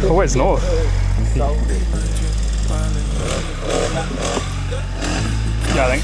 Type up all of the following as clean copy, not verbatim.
Always north. Yeah, I think.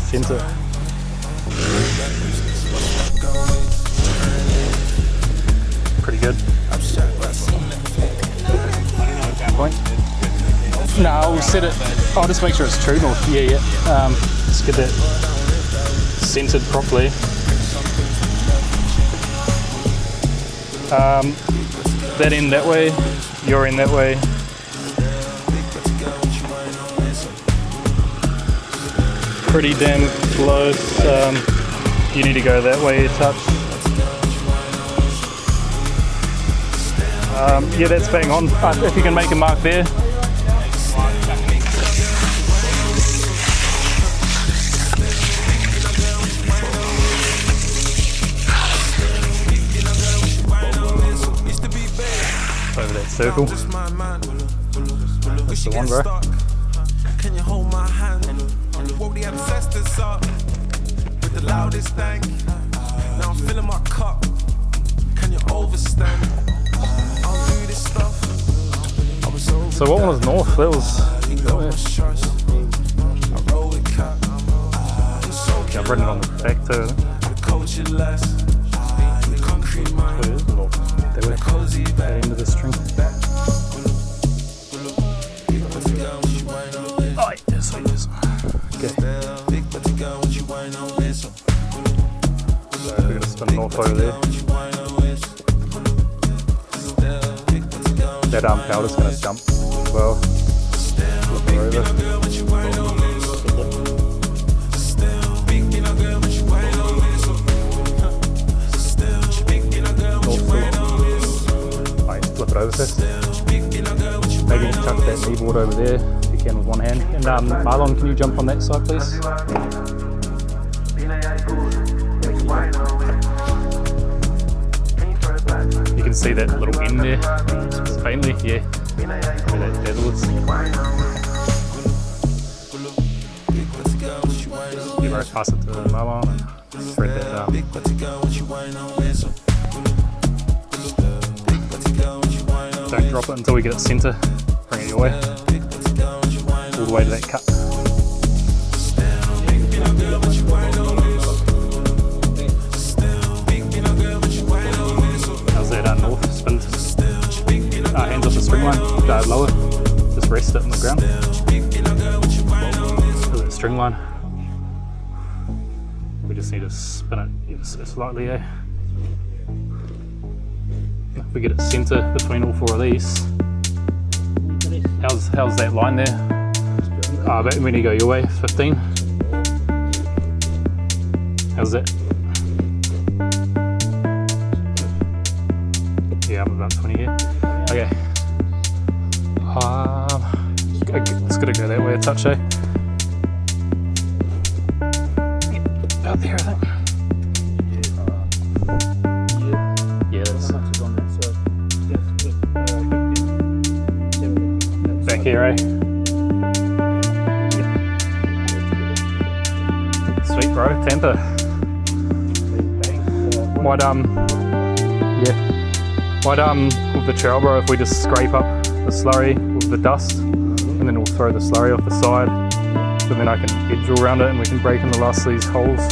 Centre. Pretty good. Point. No, we'll set it. I'll just make sure it's true north. Yeah. Let's get that centered properly. That end that way, your end that way. Pretty damn close. You need to go that way a touch. Yeah, that's bang on. If you can make a mark there. Over that circle. That's the one, bro. Can you hold my hand? Whoa, the ancestors up with the loudest thing. Now I'm filling my cup. Can you overstand? I'll do this stuff. So what one was north? That was. Yeah, I've written it on the back too. That end of the string. Oh, yes, yes. Okay. So we're going to spin north over there. That powder's going to jump as well. Flip her over. Flip it over first. Maybe chuck that kneeboard over there if you can with one hand. And Marlon, can you jump on that side, please? You can see that little end there, faintly, yeah. Where that bezel is. You might pass it to Marlon and thread that down. Don't drop it until we get it centre. Bring it your way. All the way to that cut. How's that north? Spin. Hands off the string line. Lower. Just rest it on the ground. Look at that string line. We just need to spin it ever so slightly, eh? If we get it centre between all four of these. How's that line there? But when you go your way, 15. How's that? Yeah, I'm about 20 here. Okay. It's gotta go that way a touch, eh? About there, I think. Yeah, that's back here, eh? Sweet, bro. Temper. Might with the trowel, bro, if we just scrape up the slurry with the dust, and then we'll throw the slurry off the side, so then I can edge all around it and we can break in the last of these holes.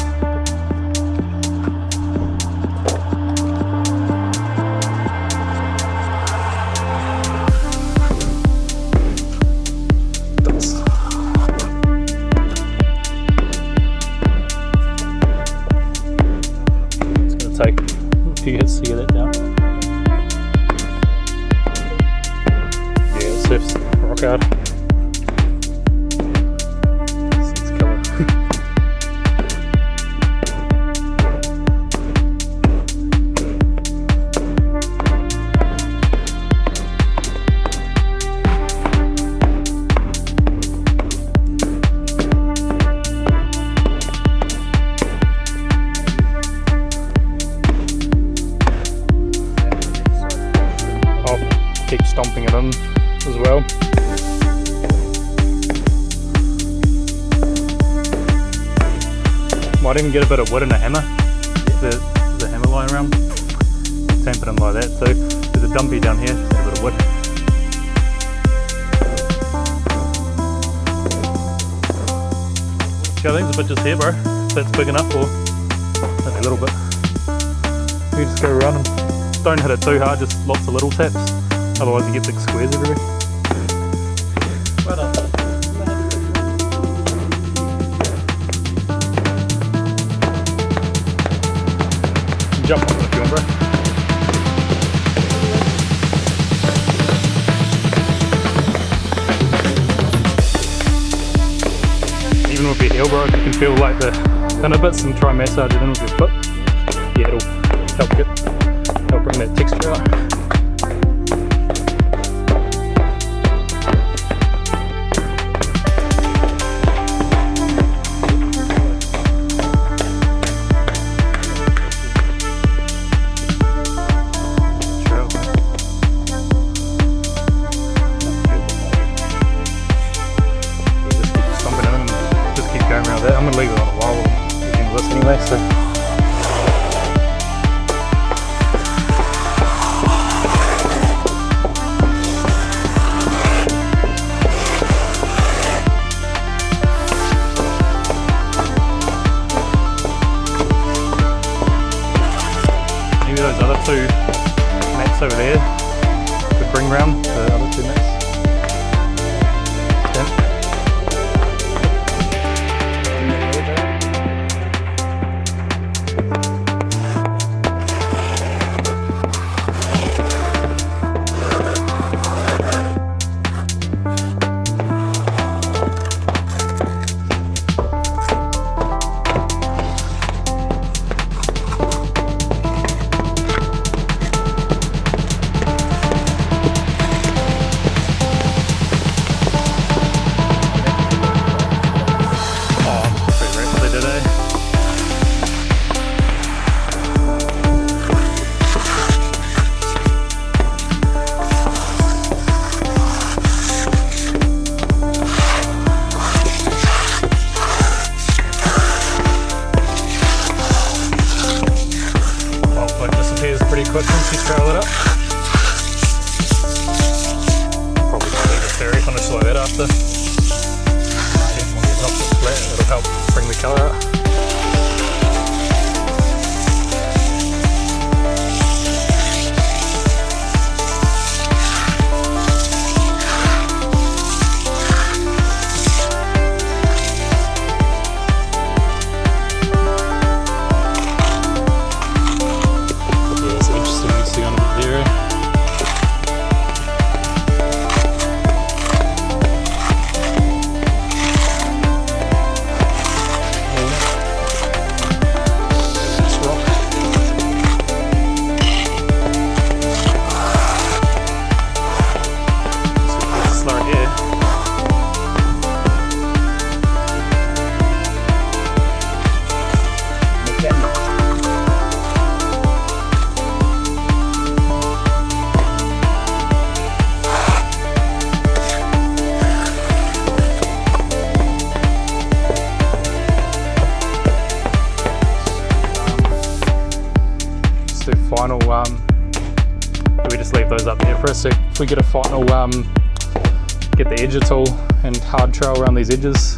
Take a few hits to get that down. Yeah, it surfs rock hard. It's killer. Keep stomping it in as well. Might even get a bit of wood and a hammer. the hammer lying around, tamp it in like that. So there's a dumpy down here, just add a bit of wood. I think the bit just here, bro. That's big enough, or maybe a little bit. You just go around and don't hit it too hard, just lots of little taps. Otherwise you get big squares everywhere. Right up. Jump on it if you want, bro. Even with your heel, bro, if you can feel like the thinner bits and try and massage it in with your foot, yeah, it'll help bring that texture out. I'm going to leave it on a while using this anyway, so. Maybe those other two mats over there could bring round the other two mats. Pretty quick once you trail it up. Probably don't need a very finish like that after. When it helps it flat, it'll help bring the colour out. Final, we just leave those up there for us. So if we get a final, get the edger tool and hard trail around these edges.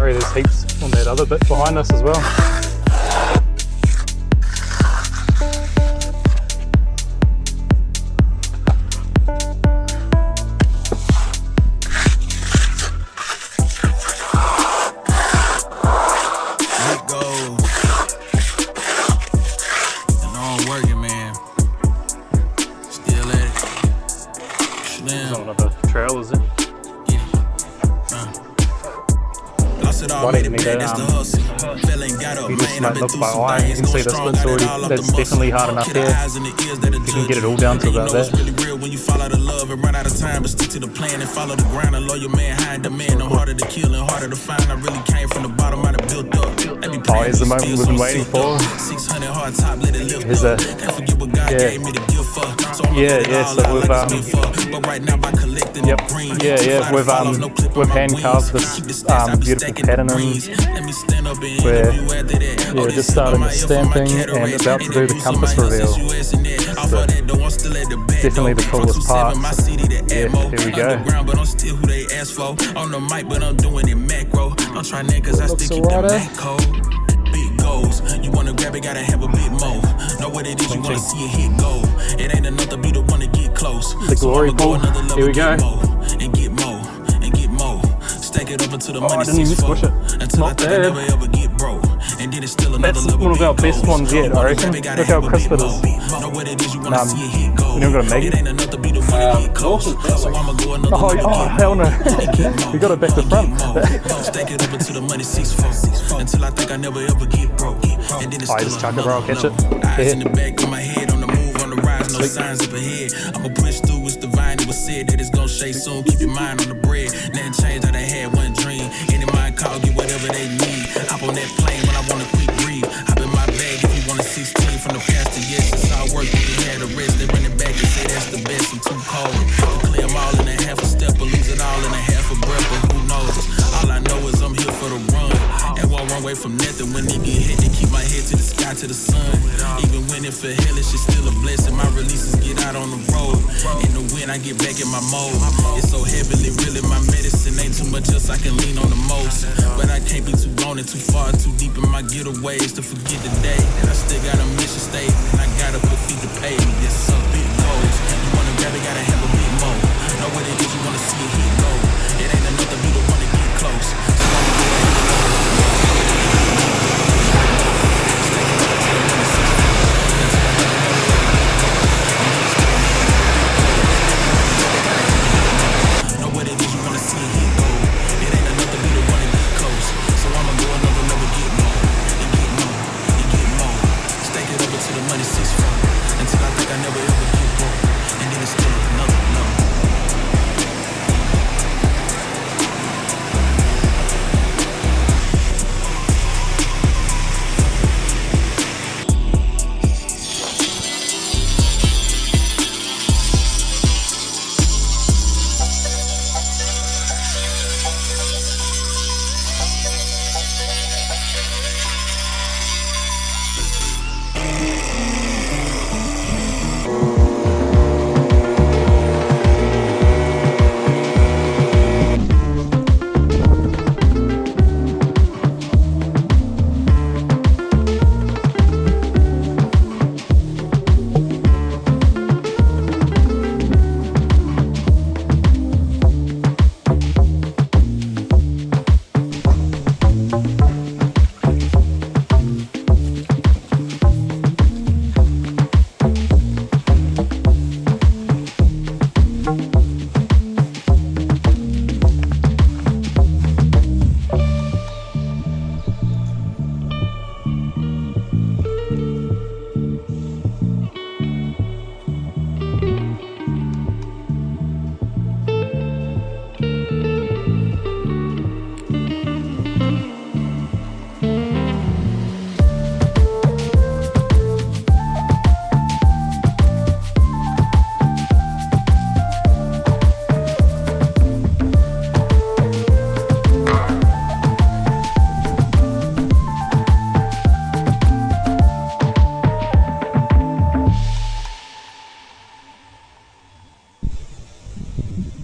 There's heaps on that other bit behind us as well. There's not another trail, is it? Why didn't need it? You just might look by eye. You can see this bit's already, that's definitely hard enough here. You can get it all down to about that. When you fall out of love and run out of time, but stick to the plan and follow the grind. A loyal man, high in demand, no harder to kill and harder to find. I really came from the bottom, I done built up. Oh, here's the moment we've been waiting for. 600 hard top, let it lift Here's a, can't forget what God gave me the gift for. So so we've but right now by collecting yep, we've hand carved this beautiful pattern in. We're just starting the stamping and about to do the compass reveal. So, definitely the coolest part. Yeah, here we go. Looks alright. You wanna grab it, gotta have a bit more. Know what it is, you wanna see it hit gold. It ain't enough to be the one to get close. The glory pool. Here we go. And get more, and get more. Stack it up until the money I didn't even squish it. Until I think I never ever get broke. And then it's still another That's one of our best ones yet, I reckon. Look how crisp it is. We never gotta make it. Oh, hell no. We got it back to front. I just chuck it where I'll catch it. No signs up ahead. I'ma push through, it's divine. It was said that it's gon' shake soon. Keep your mind on the bread. Nothing changed, I done had one dream. Any mind call, get whatever they need. Hop on that plane when I wanna quick breathe. Hop in my bag if you want a 16 from the past to yes. It's all work, you can have the rest. They run it back and say that's the best. I'm too cold. You clear them all in a half a step or lose it all in a half a breath. But who knows? All I know is I'm here for the run. And won't run away from nothing when it get hit. They keep my head to the sky, to the sun. Even when it feel hellish, it's still a blessing. My releases get out on the road. In the wind, I get back in my mode. It's so heavily, really my medicine. Ain't too much else I can lean on the most. But I can't be too gone and too far, too deep in my getaways to forget the day. And I still got a mission statement. I gotta put feet to pay me. Yes, some big goals. You wanna grab it, gotta have